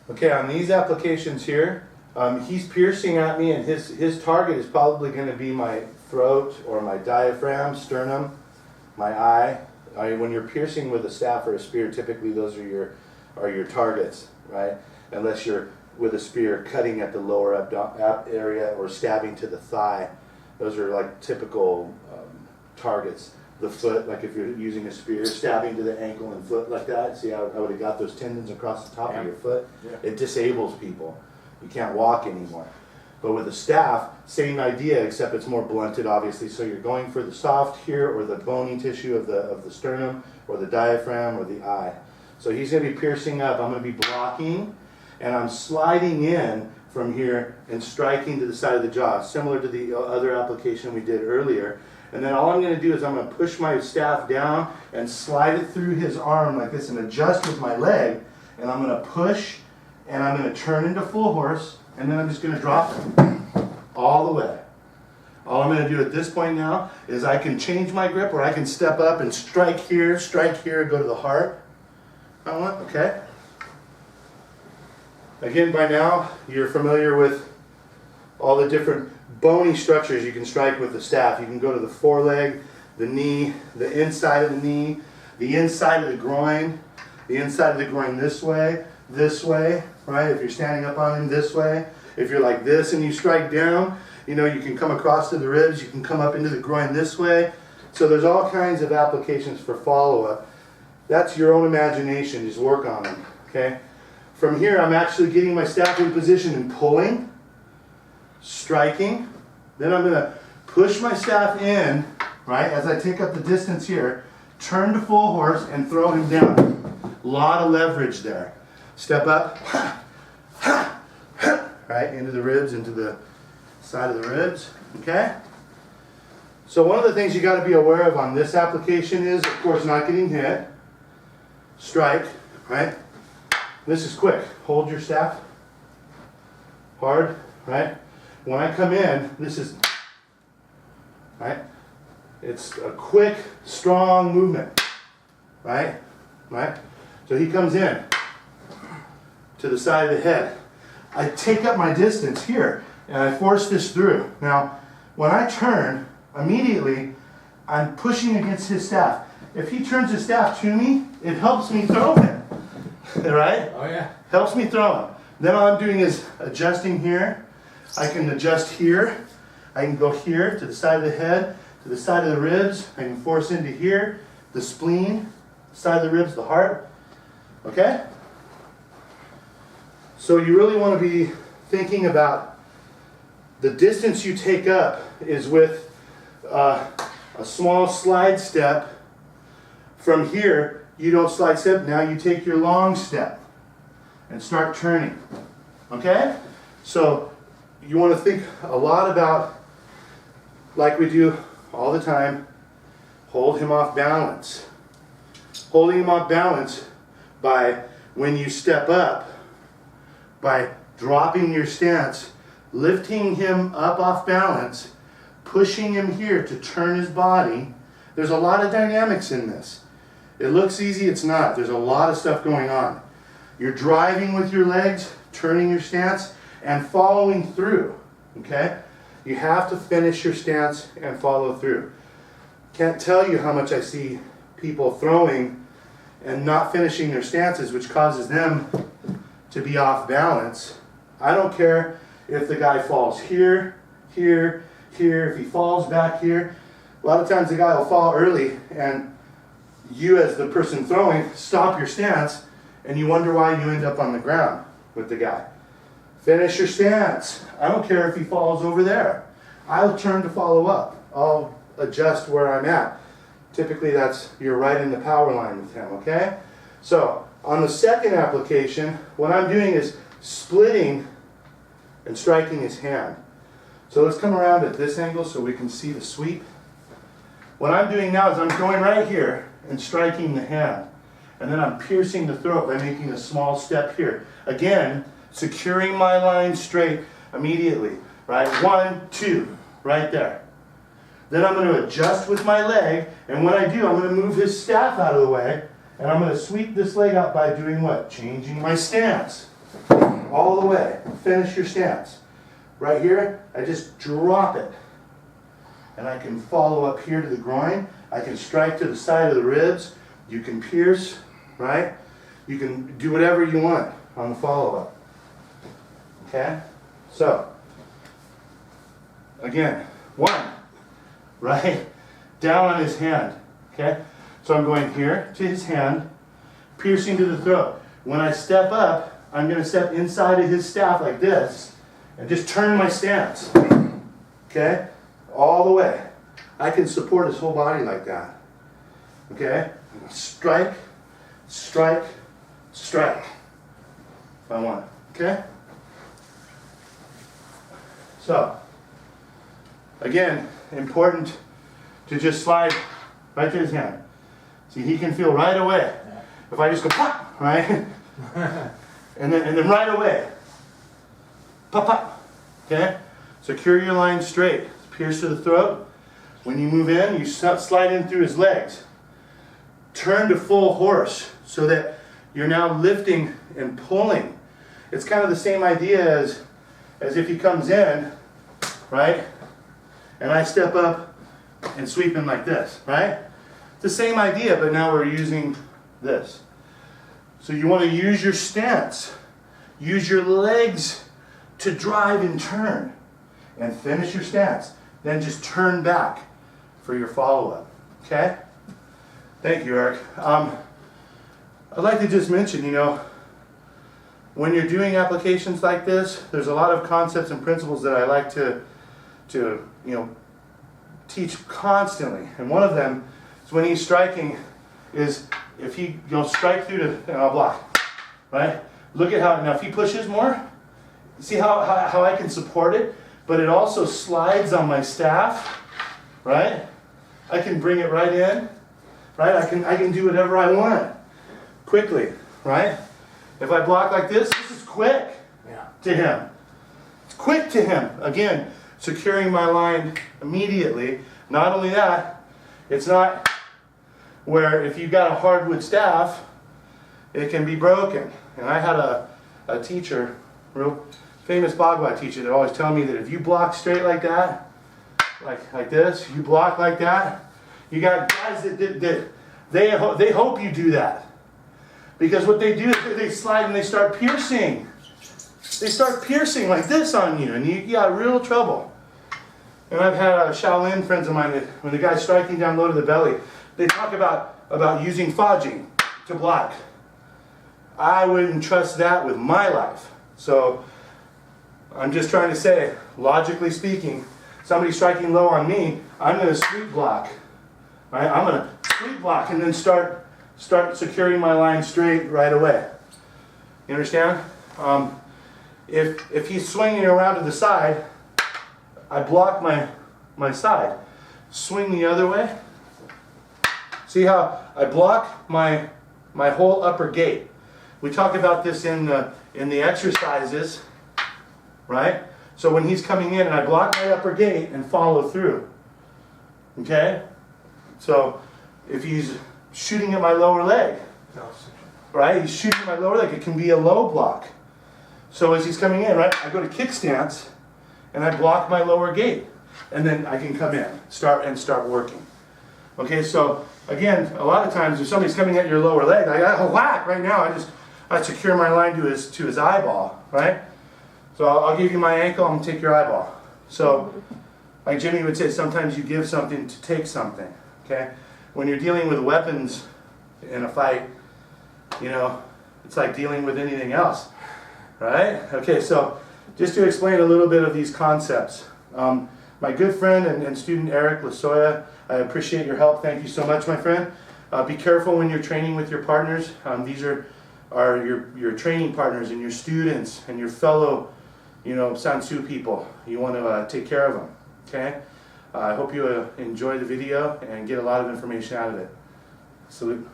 Okay, on these applications here, he's piercing at me, and his target is probably going to be my throat or my diaphragm, sternum, my eye. When you're piercing with a staff or a spear, typically those are your targets, right? Unless you're with a spear cutting at the lower ab area or stabbing to the thigh. Those are like typical targets. The foot, like if you're using a spear, stabbing to the ankle and foot like that. See how I would have got those tendons across the top of your foot? Yeah. It disables people. You can't walk anymore. But with a staff, same idea, except it's more blunted, obviously. So you're going for the soft here, or the bony tissue of the sternum, or the diaphragm, or the eye. So he's going to be piercing up. I'm going to be blocking, and I'm sliding in from here and striking to the side of the jaw, similar to the other application we did earlier. And then all I'm going to do is I'm going to push my staff down and slide it through his arm like this and adjust with my leg. And I'm going to push, and I'm going to turn into full horse, and then I'm just going to drop him all the way. All I'm going to do at this point now is I can change my grip, or I can step up and strike here, go to the heart. I want, okay? Again, by now, you're familiar with all the different bony structures you can strike with the staff. You can go to the foreleg, the knee, the inside of the knee, the inside of the groin this way, right? If you're standing up on him this way. If you're like this and you strike down, you know, you can come across to the ribs, you can come up into the groin this way. So there's all kinds of applications for follow-up. That's your own imagination, just work on them, okay? From here, I'm actually getting my staff in position and pulling, striking. Then I'm going to push my staff in, right, as I take up the distance here, turn to full horse and throw him down. A lot of leverage there. Step up, right, into the ribs, into the side of the ribs, okay? So one of the things you got to be aware of on this application is, of course, not getting hit. Strike, right? This is quick. Hold your staff hard, right? When I come in, this is, right? It's a quick, strong movement, right? Right? So he comes in to the side of the head. I take up my distance here, and I force this through. Now, when I turn, immediately, I'm pushing against his staff. If he turns his staff to me, it helps me throw him, right? Oh yeah. Helps me throw him. Then all I'm doing is adjusting here. I can adjust here. I can go here to the side of the head, to the side of the ribs. I can force into here, the spleen, side of the ribs, the heart. Okay? So you really want to be thinking about the distance you take up is with a small slide step. From here, you don't slide step. Now you take your long step and start turning. Okay? So you want to think a lot about, like we do all the time, hold him off balance. Holding him off balance by, when you step up, by dropping your stance, lifting him up off balance, pushing him here to turn his body. There's a lot of dynamics in this. It looks easy, it's not. There's a lot of stuff going on. You're driving with your legs, turning your stance, and following through, okay? You have to finish your stance and follow through. Can't tell you how much I see people throwing and not finishing their stances, which causes them to be off balance. I don't care if the guy falls here, here, here, if he falls back here. A lot of times the guy will fall early, and you as the person throwing stop your stance, and you wonder why you end up on the ground with the guy. Finish your stance. I don't care if he falls over there. I'll turn to follow up. I'll adjust where I'm at. Typically you're right in the power line with him, okay? So on the second application, what I'm doing is splitting and striking his hand. So let's come around at this angle so we can see the sweep. What I'm doing now is I'm going right here and striking the hand. And then I'm piercing the throat by making a small step here. Again, securing my line straight immediately. Right? 1, 2, right there. Then I'm going to adjust with my leg, and when I do, I'm going to move his staff out of the way, and I'm going to sweep this leg out by doing what? Changing my stance. all the way. Finish your stance. Right here, I just drop it. And I can follow up here to the groin. I can strike to the side of the ribs. You can pierce, right? You can do whatever you want on the follow-up. Okay? So, again, 1, right? Down on his hand. Okay? So I'm going here to his hand, piercing to the throat. When I step up, I'm going to step inside of his staff like this and just turn my stance. Okay? All the way. I can support his whole body like that. Okay? Strike, strike, strike. If I want. Okay? So, again, important to just slide right to his hand. See, he can feel right away. If I just go pop, right? and then right away. Pop, pop. Okay? Secure your line straight. Pierce to the throat. When you move in, you slide in through his legs. Turn to full horse so that you're now lifting and pulling. It's kind of the same idea as if he comes in, right? And I step up and sweep him like this, right? It's the same idea, but now we're using this. So you want to use your stance. Use your legs to drive and turn. And finish your stance. Then just turn back for your follow-up. Okay? Thank you, Eric. I'd like to just mention, when you're doing applications like this, there's a lot of concepts and principles that I like to teach constantly. And one of them is when he's striking is if he strike through and I'll block. Right? Look at how, now if he pushes more, see how I can support it? But it also slides on my staff, right? I can bring it right in, right? I can do whatever I want quickly, right? If I block like this is quick to him. It's quick to him. Again, securing my line immediately. Not only that, it's not where if you've got a hardwood staff, it can be broken. And I had a teacher, real famous Bhagavad teacher, that always tell me that if you block straight like that, like this, you block like that, you got guys that they hope you do that. Because what they do is they slide and they start piercing. They start piercing like this on you, and you got real trouble. And I've had Shaolin friends of mine that when the guy's striking down low to the belly, they talk about using fodging to block. I wouldn't trust that with my life. So I'm just trying to say, logically speaking, somebody striking low on me, I'm going to sweep block. Right? I'm going to sweep block and then start securing my line straight right away. You understand? If he's swinging around to the side, I block my side. Swing the other way. See how I block my whole upper gate. We talk about this in the exercises, right? So when he's coming in and I block my upper gate and follow through. Okay? So if he's shooting at my lower leg, right? He's shooting at my lower leg. It can be a low block. So as he's coming in, right, I go to kick stance and I block my lower gate. And then I can come in, start working. Okay, so again, a lot of times if somebody's coming at your lower leg, I got a whack right now. I secure my line to his eyeball, right? So I'll give you my ankle, I'm going to take your eyeball. So, like Jimmy would say, sometimes you give something to take something, okay? When you're dealing with weapons in a fight, it's like dealing with anything else, right? Okay, so just to explain a little bit of these concepts. My good friend and student Eric Lasoya, I appreciate your help. Thank you so much, my friend. Be careful when you're training with your partners. These are your training partners and your students and your fellow, Sansu people. You want to take care of them, okay? I hope you enjoy the video and get a lot of information out of it. Salute.